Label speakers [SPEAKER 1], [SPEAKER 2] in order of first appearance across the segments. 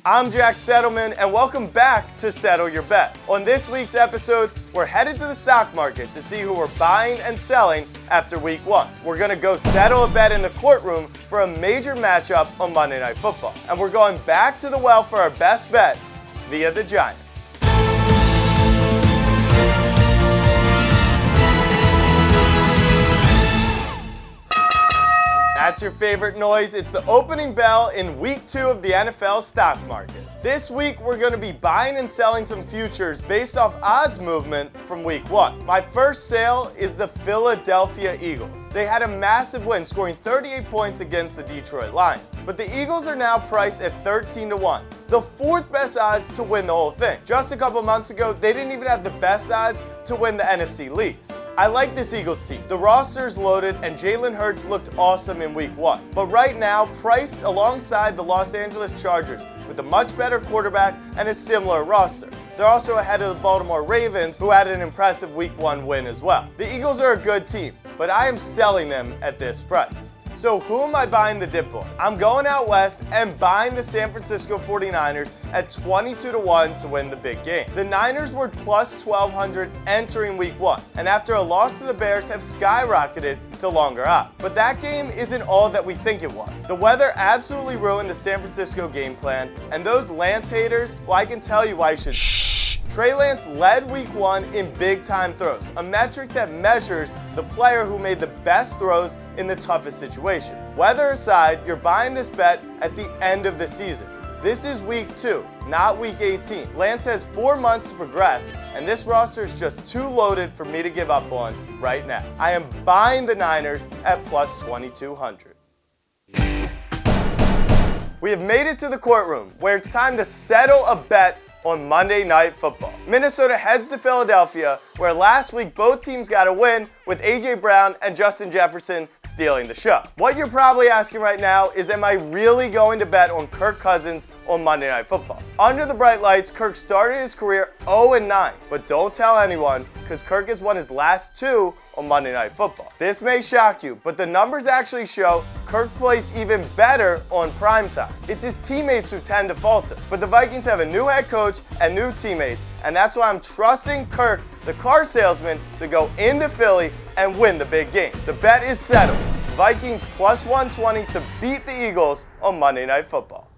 [SPEAKER 1] I'm Jack Settleman, and welcome back to Settle Your Bet. On this week's episode, we're headed to the stock market to see who we're buying and selling after week 1. We're going to go settle a bet in the courtroom for a major matchup on Monday Night Football. And we're going back to the well for our best bet via the Giants. That's your favorite noise. It's the opening bell in week 2 of the NFL stock market. This week, we're going to be buying and selling some futures based off odds movement from week 1. My first sale is the Philadelphia Eagles. They had a massive win, scoring 38 points against the Detroit Lions. But the Eagles are now priced at 13-1, the 4th best odds to win the whole thing. Just a couple months ago, they didn't even have the best odds to win the NFC least. I like this Eagles team. The roster is loaded and Jalen Hurts looked awesome in week 1. But right now, priced alongside the Los Angeles Chargers with a much better quarterback and a similar roster. They're also ahead of the Baltimore Ravens, who had an impressive week 1 win as well. The Eagles are a good team, but I am selling them at this price. So who am I buying the dip on? I'm going out west and buying the San Francisco 49ers at 22-1 to win the big game. The Niners were plus 1,200 entering week 1, and after a loss to the Bears have skyrocketed to longer odds. But that game isn't all that we think it was. The weather absolutely ruined the San Francisco game plan, and those Lance haters, well, I can tell you why you should Trey Lance led week 1 in big-time throws, a metric that measures the player who made the best throws in the toughest situations. Weather aside, you're buying this bet at the end of the season. This is week 2, not week 18. Lance has 4 months to progress, and this roster is just too loaded for me to give up on right now. I am buying the Niners at plus 2,200. We have made it to the courtroom, where it's time to settle a bet on Monday Night Football. Minnesota heads to Philadelphia, where last week both teams got a win with A.J. Brown and Justin Jefferson stealing the show. What you're probably asking right now is, am I really going to bet on Kirk Cousins on Monday Night Football? Under the bright lights, Kirk started his career 0-9, but don't tell anyone, because Kirk has won his last 2 on Monday Night Football. This may shock you, but the numbers actually show Kirk plays even better on primetime. It's his teammates who tend to falter. But the Vikings have a new head coach and new teammates, and that's why I'm trusting Kirk, the car salesman, to go into Philly and win the big game. The bet is settled. Vikings plus 120 to beat the Eagles on Monday Night Football.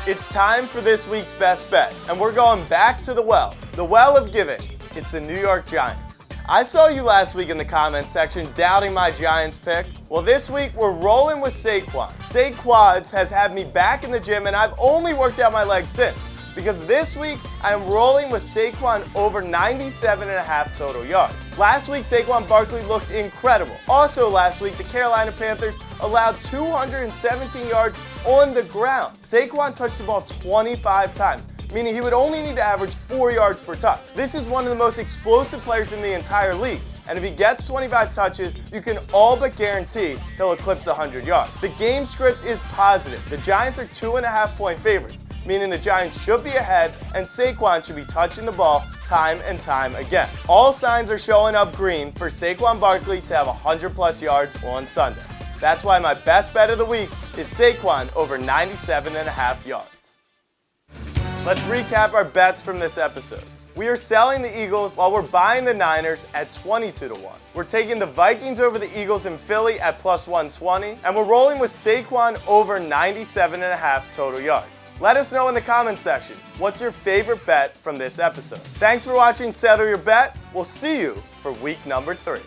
[SPEAKER 1] It's time for this week's best bet, and we're going back to the well of giving. It's the New York Giants. I saw you last week in the comments section doubting my Giants pick. Well, this week we're rolling with Saquon. Saquads has had me back in the gym, and I've only worked out my legs since. Because this week, I'm rolling with Saquon over 97.5 total yards. Last week, Saquon Barkley looked incredible. Also last week, the Carolina Panthers allowed 217 yards on the ground. Saquon touched the ball 25 times, meaning he would only need to average 4 yards per touch. This is one of the most explosive players in the entire league. And if he gets 25 touches, you can all but guarantee he'll eclipse 100 yards. The game script is positive. The Giants are 2.5-point favorites, meaning the Giants should be ahead and Saquon should be touching the ball time and time again. All signs are showing up green for Saquon Barkley to have 100+ yards on Sunday. That's why my best bet of the week is Saquon over 97.5 yards. Let's recap our bets from this episode. We are selling the Eagles while we're buying the Niners at 22-1. We're taking the Vikings over the Eagles in Philly at plus 120, and we're rolling with Saquon over 97.5 total yards. Let us know in the comments section, what's your favorite bet from this episode? Thanks for watching Settle Your Bet. We'll see you for week number 3.